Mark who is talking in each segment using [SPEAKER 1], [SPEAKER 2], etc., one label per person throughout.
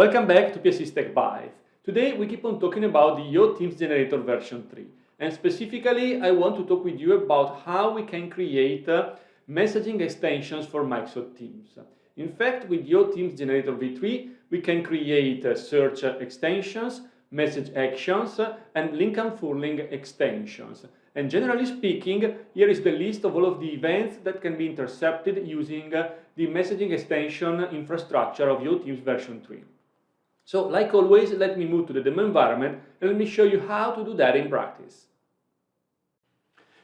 [SPEAKER 1] Welcome back to PSC Tech Bytes. Today we keep on talking about the YoTeams generator version 3. And specifically I want to talk with you about how we can create messaging extensions for Microsoft Teams. In fact, with YoTeams generator v3 we can create search extensions, message actions and link unfurling extensions. And generally speaking, here is the list of all of the events that can be intercepted using the messaging extension infrastructure of YoTeams version 3. So, like always, let me move to the demo environment and let me show you how to do that in practice.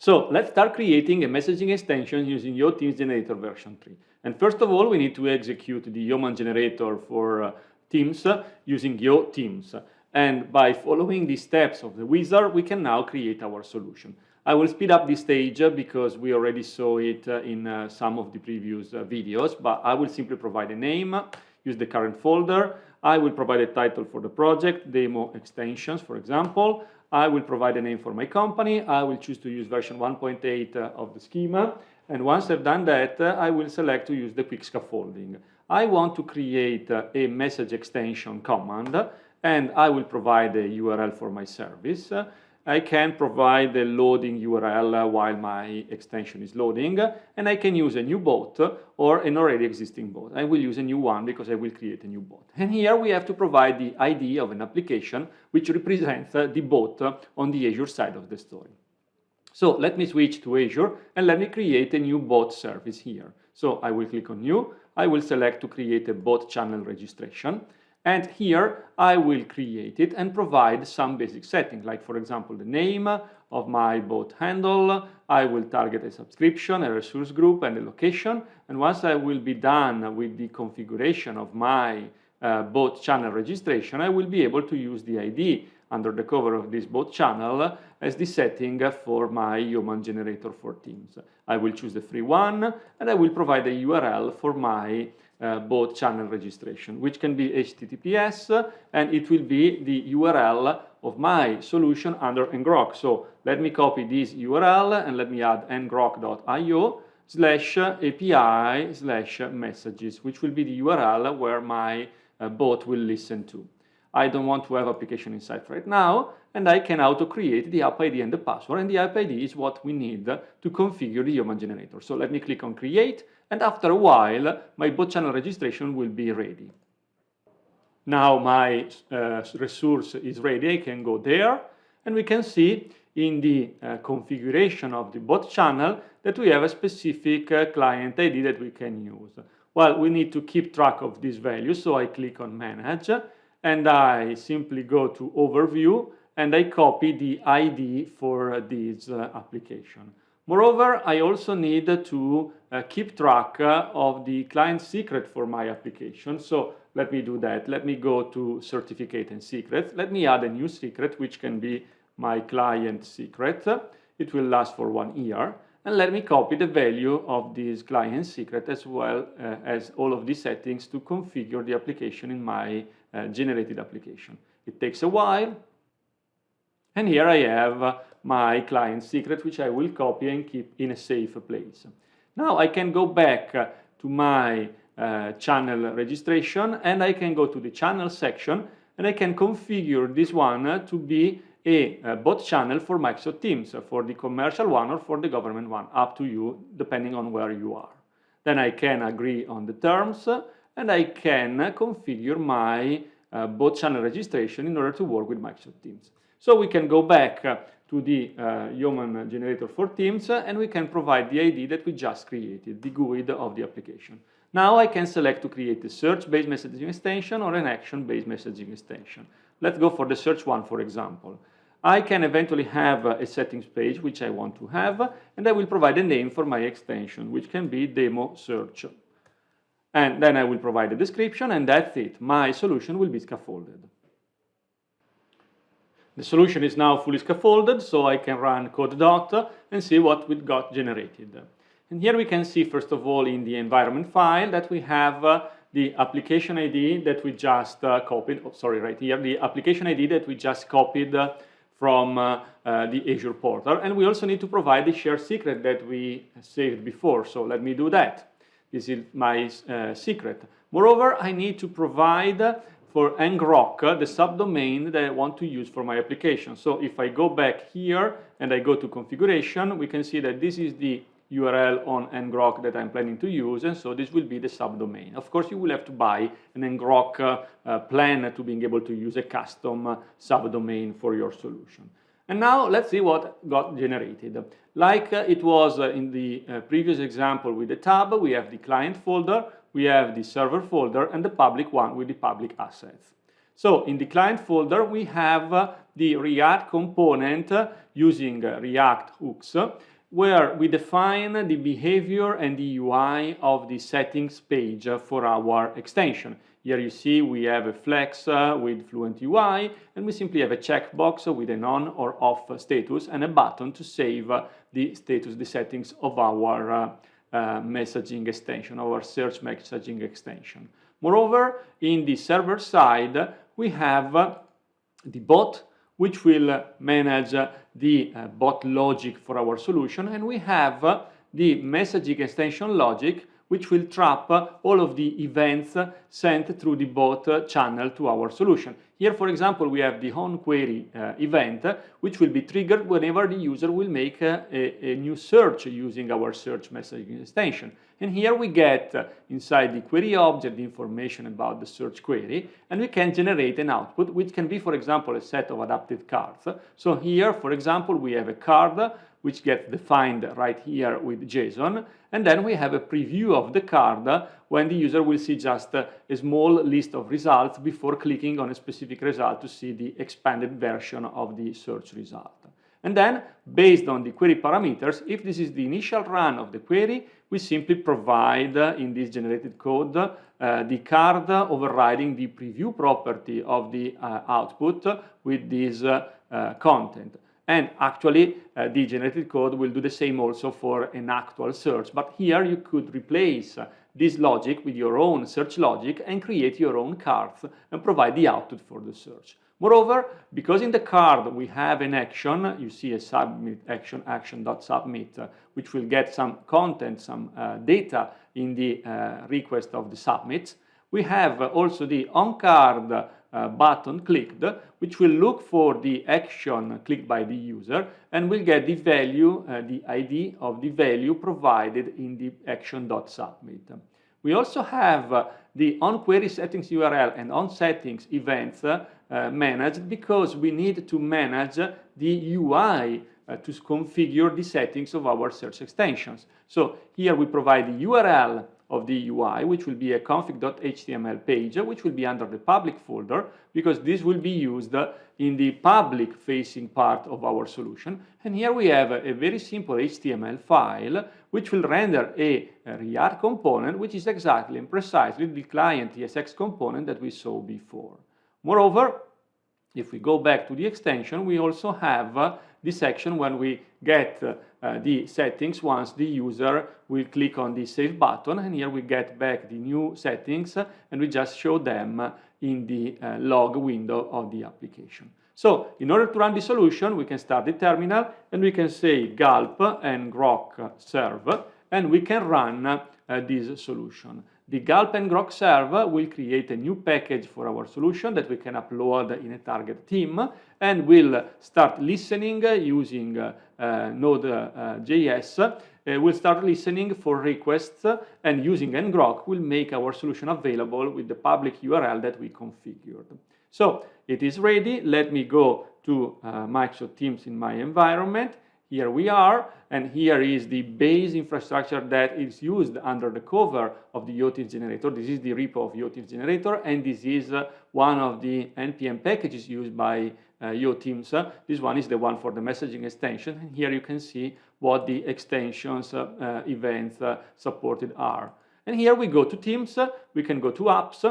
[SPEAKER 1] So, let's start creating a messaging extension using YoTeams generator version 3. And first of all, we need to execute the Yeoman generator for Teams using YoTeams. And by following the steps of the wizard, we can now create our solution. I will speed up this stage because we already saw it in some of the previous videos, but I will simply provide a name, use the current folder. I will provide a title for the project, demo extensions, for example. I will provide a name for my company. I will choose to use version 1.8 of the schema. And once I've done that, I will select to use the quick scaffolding. I want to create a message extension command, and I will provide a URL for my service. I can provide a loading URL while my extension is loading, and I can use a new bot or an already existing bot. I will use a new one because I will create a new bot. And here we have to provide the ID of an application which represents the bot on the Azure side of the story. So let me switch to Azure and let me create a new bot service here. So I will click on New. I will select to create a bot channel registration. And here I will create it and provide some basic settings, like for example the name of my bot handle. I will target a subscription, a resource group and a location. And once I will be done with the configuration of my bot channel registration, I will be able to use the ID under the cover of this bot channel as the setting for my Yeoman generator for Teams. I will choose the free one and I will provide a URL for my bot channel registration, which can be HTTPS, and it will be the URL of my solution under ngrok. So let me copy this URL and let me add ngrok.io/API/messages, which will be the URL where my bot will listen to. I don't want to have application inside right now, and I can auto-create the app ID and the password, and the app ID is what we need to configure the Yeoman generator. So let me click on Create, and after a while, my bot channel registration will be ready. Now my resource is ready, I can go there, and we can see in the configuration of the bot channel that we have a specific client ID that we can use. Well, we need to keep track of this value, so I click on Manage, and I simply go to Overview, and I copy the ID for this application. Moreover, I also need to keep track of the client secret for my application. So let me do that. Let me go to Certificate and Secrets. Let me add a new secret, which can be my client secret. It will last for 1 year. And let me copy the value of this client secret as well as all of the settings to configure the application in my generated application. It takes a while. And here I have my client secret, which I will copy and keep in a safe place. Now I can go back to my channel registration, and I can go to the channel section, and I can configure this one to be a bot channel for Microsoft Teams, for the commercial one or for the government one, up to you, depending on where you are. Then I can agree on the terms, and I can configure my bot channel registration in order to work with Microsoft Teams. So we can go back to the Yeoman generator for Teams, and we can provide the ID that we just created, the GUID of the application. Now I can select to create a search-based messaging extension or an action-based messaging extension. Let's go for the search one, for example. I can eventually have a settings page, which I want to have, and I will provide a name for my extension, which can be demo search. And then I will provide a description, and that's it. My solution will be scaffolded. The solution is now fully scaffolded, so I can run code.dot and see what we got generated. And here we can see, first of all, in the environment file that we have the application ID that we just copied. Oh, sorry, right here, the application ID that we just copied from the Azure portal. And we also need to provide the share secret that we saved before. So let me do that. This is my secret. Moreover, I need to provide for ngrok, the subdomain that I want to use for my application. So if I go back here and I go to configuration, we can see that this is the URL on ngrok that I'm planning to use, and so this will be the subdomain. Of course, you will have to buy an ngrok plan to being able to use a custom subdomain for your solution. And now let's see what got generated. Like it was in the previous example with the tab, we have the client folder, we have the server folder, and the public one with the public assets. So in the client folder, we have the React component using React hooks, where we define the behavior and the UI of the settings page for our extension. Here you see we have a flex with Fluent UI, and we simply have a checkbox with an on or off status and a button to save the status, the settings of our messaging extension, our search messaging extension. Moreover, in the server side, we have the bot, which will manage the bot logic for our solution, and we have the messaging extension logic, which will trap all of the events sent through the bot channel to our solution. Here, for example, we have the onQuery event, which will be triggered whenever the user will make a new search using our search messaging extension. And here we get inside the query object the information about the search query, and we can generate an output, which can be, for example, a set of adapted cards. So here, for example, we have a card which gets defined right here with JSON, and then we have a preview of the card when the user will see just a small list of results before clicking on a specific result to see the expanded version of the search result. And then, based on the query parameters, if this is the initial run of the query, we simply provide in this generated code the card overriding the preview property of the output with this content. And actually, the generated code will do the same also for an actual search. But here you could replace this logic with your own search logic and create your own cards and provide the output for the search. Moreover, because in the card we have an action, you see a submit action, action.submit, which will get some content, some data in the request of the submits. We have also the onCard button clicked, which will look for the action clicked by the user and will get the value, the ID of the value provided in the action.submit. We also have the onQuery settings URL and onSettings events managed because we need to manage the UI to configure the settings of our search extensions. So here we provide the URL of the UI, which will be a config.html page, which will be under the public folder, because this will be used in the public-facing part of our solution. And here we have a very simple HTML file, which will render a React component, which is exactly and precisely the client ESX component that we saw before. Moreover, if we go back to the extension, we also have this section when we get the settings once the user will click on the save button, and here we get back the new settings and we just show them in the log window of the application. So in order to run the solution, we can start the terminal and we can say gulp and grok serve, and we can run this solution. The gulp and grok serve will create a new package for our solution that we can upload in a target theme, and will start listening using Node.js. We'll start listening for requests, and using ngrok will make our solution available with the public URL that we configured. So it is ready. Let me go to Microsoft Teams in my environment. Here we are, and here is the base infrastructure that is used under the cover of the YOTIF generator. This is the repo of YOTIF generator, and this is one of the NPM packages used by YOTIMS. This one is the one for the messaging extension, and here you can see what the extensions events supported are. And here we go to Teams, we can go to Apps,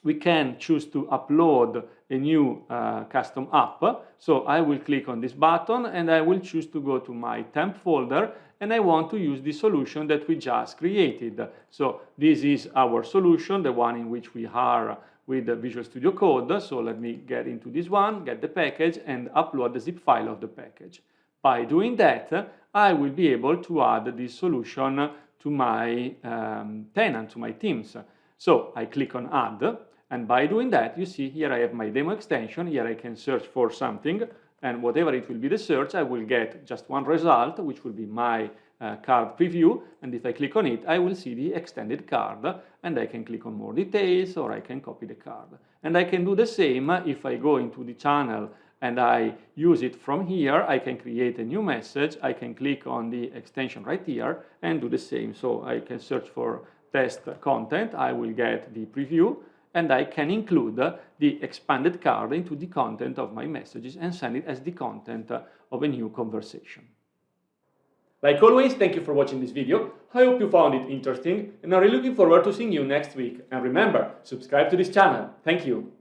[SPEAKER 1] we can choose to upload a new custom app. So I will click on this button and I will choose to go to my temp folder, and I want to use the solution that we just created. So this is our solution, the one in which we are with the Visual Studio Code. So let me get into this one, get the package, and upload the zip file of the package. By doing that, I will be able to add this solution to my tenant, to my Teams. So I click on Add, And by doing that, you see here I have my demo extension. Here I can search for something, and whatever it will be the search, I will get just one result, which will be my card preview. And if I click on it, I will see the extended card, and I can click on more details, or I can copy the card. And I can do the same if I go into the channel and I use it from here. I can create a new message. I can click on the extension right here and do the same. So I can search for test content. I will get the preview, and I can include the expanded card into the content of my messages and send it as the content of a new conversation. Like always, thank you for watching this video. I hope you found it interesting, and I'm really looking forward to seeing you next week. And remember, subscribe to this channel. Thank you.